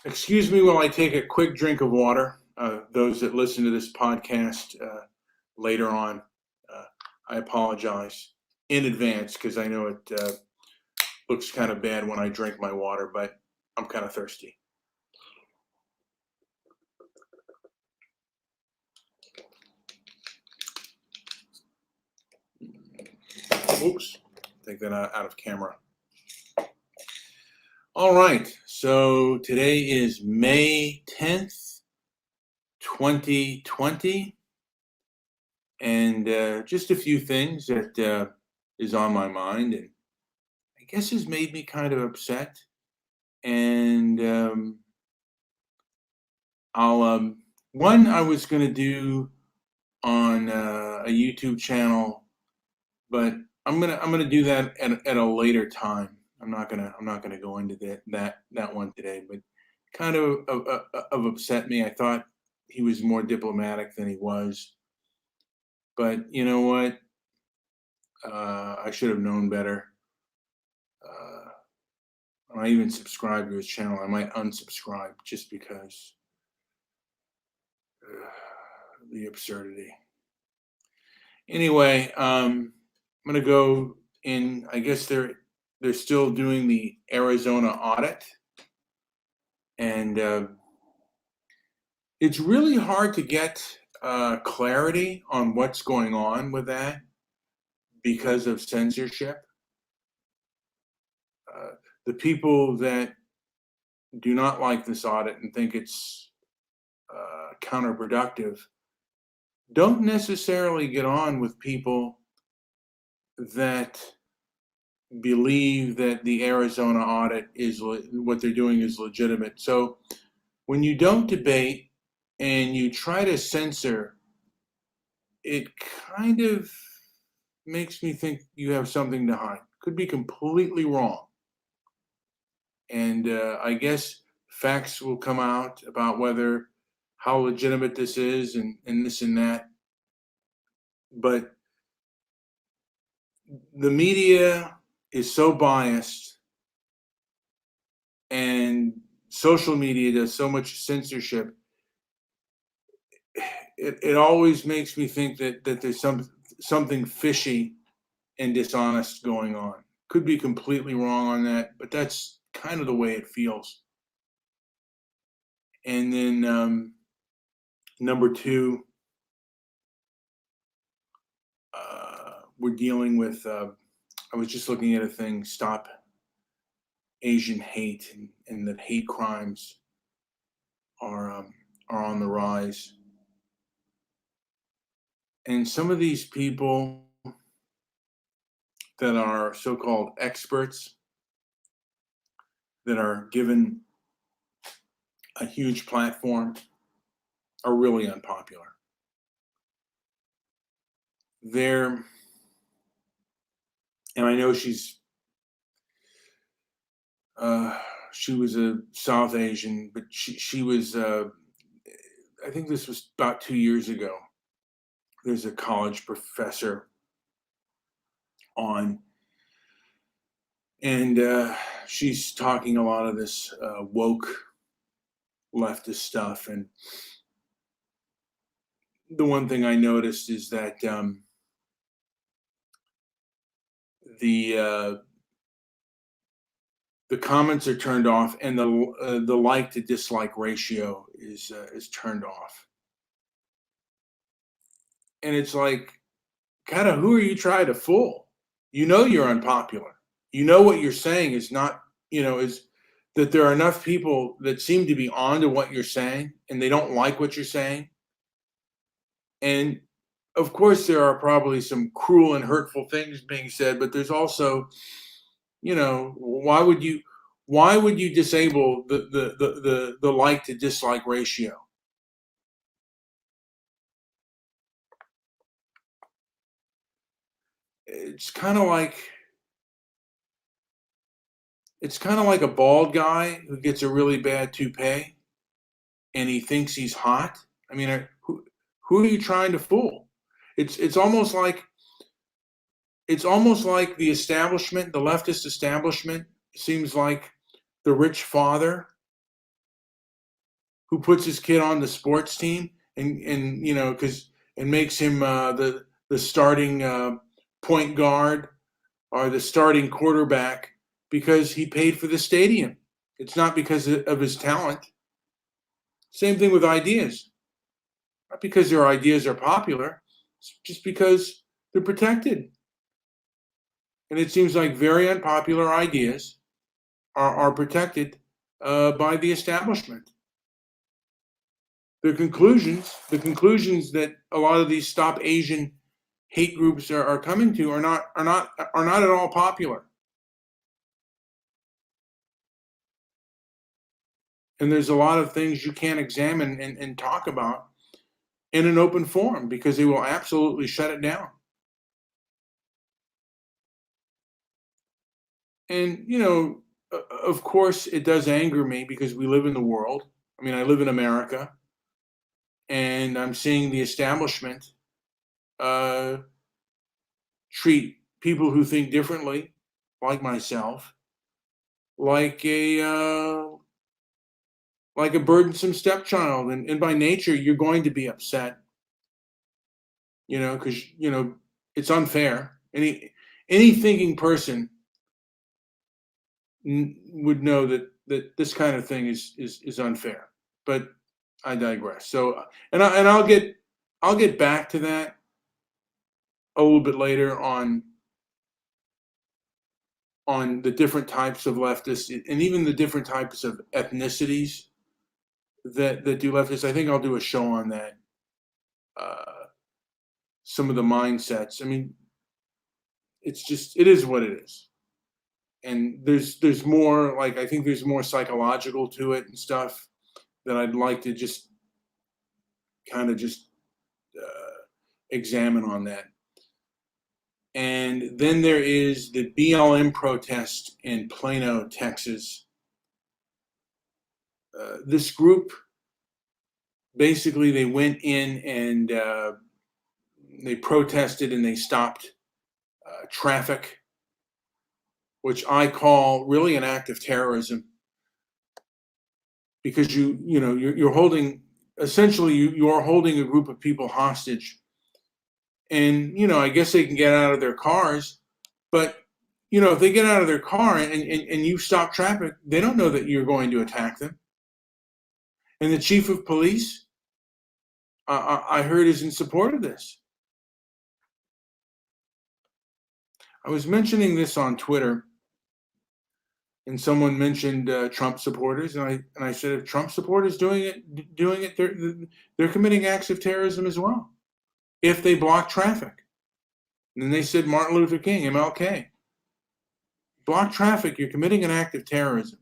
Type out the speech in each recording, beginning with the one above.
Excuse me while I take a quick drink of water. Those that listen to this podcast later on, uh, I apologize in advance because I know it looks kind of bad when I drink my water, but I'm kind of thirsty. Oops, take that out of camera. All right, so today is May 10th, 2020, and just a few things that is on my mind, and I guess has made me kind of upset. And I'll one I was going to do on a YouTube channel, but I'm gonna do that at a later time. I'm not gonna go into that one today, but kind of upset me. I thought he was more diplomatic than he was, but you know what? I should have known better. Uh, I even subscribed to his channel. I might unsubscribe just because the absurdity. Anyway, I'm gonna go in. I guess they're still doing the Arizona audit, and it's really hard to get clarity on what's going on with that because of censorship. The people that do not like this audit and think it's counterproductive don't necessarily get on with people that believe that the Arizona audit is what they're doing is legitimate. So when you don't debate and you try to censor, it kind of makes me think you have something to hide. Could be completely wrong. And I guess facts will come out about how legitimate this is and this and that. But the media is so biased, and social media does so much censorship. It always makes me think that there's something fishy and dishonest going on. Could be completely wrong on that, but that's kind of the way it feels. And then number two, we're dealing with. I was just looking at a thing, Stop Asian Hate, and that hate crimes are on the rise. And some of these people that are so-called experts that are given a huge platform are really unpopular. And I know she was a South Asian, but she was, I think this was about 2 years ago. There's a college professor on, and she's talking a lot of this woke leftist stuff. And the one thing I noticed is that the comments are turned off, and the like to dislike ratio is turned off. And it's like, kind of, who are you trying to fool? You know you're unpopular. You know what you're saying is not, is that there are enough people that seem to be on to what you're saying, and they don't like what you're saying. And of course, there are probably some cruel and hurtful things being said, but there's also, why would you disable the like to dislike ratio? It's kind of like a bald guy who gets a really bad toupee and he thinks he's hot. I mean, who are you trying to fool? It's almost like the establishment, the leftist establishment, seems like the rich father who puts his kid on the sports team and makes him the starting point guard or the starting quarterback because he paid for the stadium. It's not because of his talent. Same thing with ideas. Not because their ideas are popular, it's just because they're protected. And it seems like very unpopular ideas are protected by the establishment. The conclusions that a lot of these Stop Asian hate groups are coming to are not at all popular. And there's a lot of things you can't examine and talk about in an open forum because they will absolutely shut it down. And, of course, it does anger me because we live in the world. I mean, I live in America, and I'm seeing the establishment treat people who think differently, like myself, like a burdensome stepchild. And by nature, you're going to be upset, because, it's unfair. Any thinking person would know that this kind of thing is unfair. But I digress. So, and I'll get back to that a little bit later on the different types of leftists and even the different types of ethnicities that do leftists. I think I'll do a show on that. Some of the mindsets. I mean, it is what it is. And there's more, like, I think there's more psychological to it and stuff that I'd like to just kind of just examine on that. And then there is the BLM protest in Plano, Texas. This group, basically, they went in and they protested and they stopped traffic, which I call really an act of terrorism, because you're holding, essentially you are holding a group of people hostage. And I guess they can get out of their cars, but if they get out of their car and you stop traffic, they don't know that you're going to attack them. And the chief of police, I heard, is in support of this. I was mentioning this on Twitter, and someone mentioned Trump supporters, and I said, if Trump supporters doing it, they're committing acts of terrorism as well, if they block traffic. And then they said Martin Luther King, MLK. Block traffic, you're committing an act of terrorism.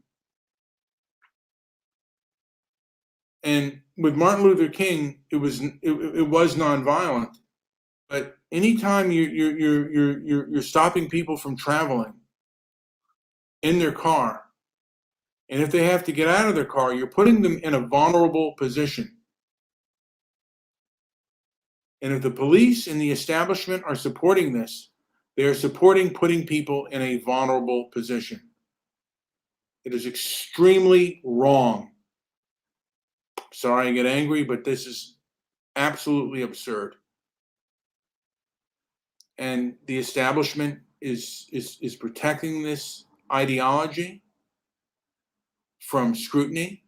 And with Martin Luther King, it was nonviolent. But anytime you're stopping people from traveling in their car, and if they have to get out of their car, you're putting them in a vulnerable position. And if the police and the establishment are supporting this, they are supporting putting people in a vulnerable position. It is extremely wrong. Sorry I get angry, but this is absolutely absurd. And the establishment is protecting this ideology from scrutiny.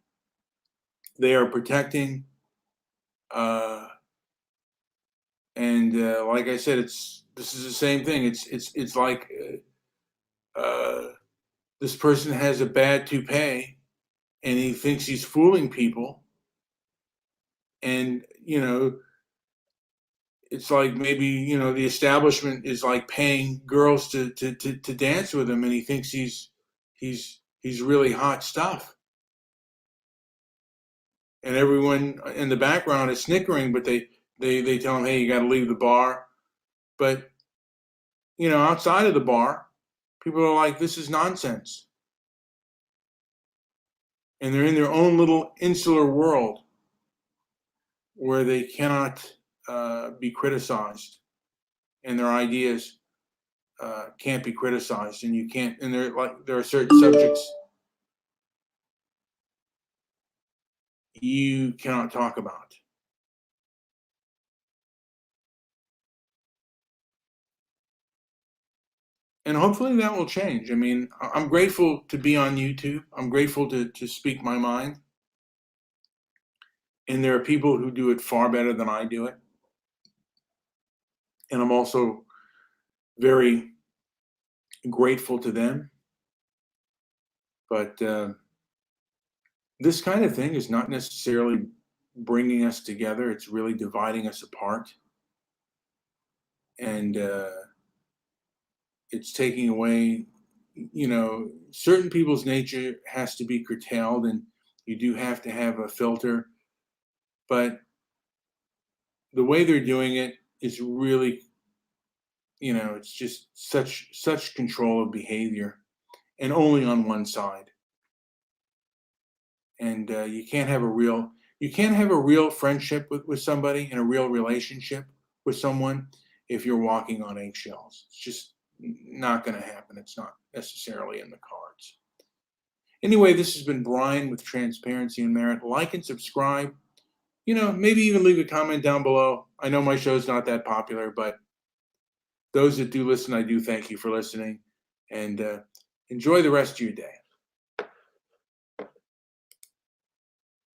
They are protecting, like I said, this is the same thing. It's like this person has a bad toupee, and he thinks he's fooling people, and it's like maybe the establishment is like paying girls to dance with him, and he thinks he's really hot stuff. And everyone in the background is snickering, but they tell him, hey, you got to leave the bar. But outside of the bar, people are like, this is nonsense. And they're in their own little insular world where they cannot be criticized, and their ideas can't be criticized, and you can't. And there are certain subjects you cannot talk about. And hopefully that will change. I mean, I'm grateful to be on YouTube. I'm grateful to speak my mind. And there are people who do it far better than I do it. And I'm also very grateful to them. But this kind of thing is not necessarily bringing us together. It's really dividing us apart. And it's taking away, certain people's nature has to be curtailed, and you do have to have a filter. But the way they're doing it is really, it's just such control of behavior, and only on one side. And you can't have a real friendship with somebody and a real relationship with someone if you're walking on eggshells. It's just not going to happen. It's not necessarily in the cards. Anyway, this has been Brian with Transparency and Merit. Like and subscribe. Maybe even leave a comment down below. I know my show's not that popular, but those that do listen, I do thank you for listening. And enjoy the rest of your day.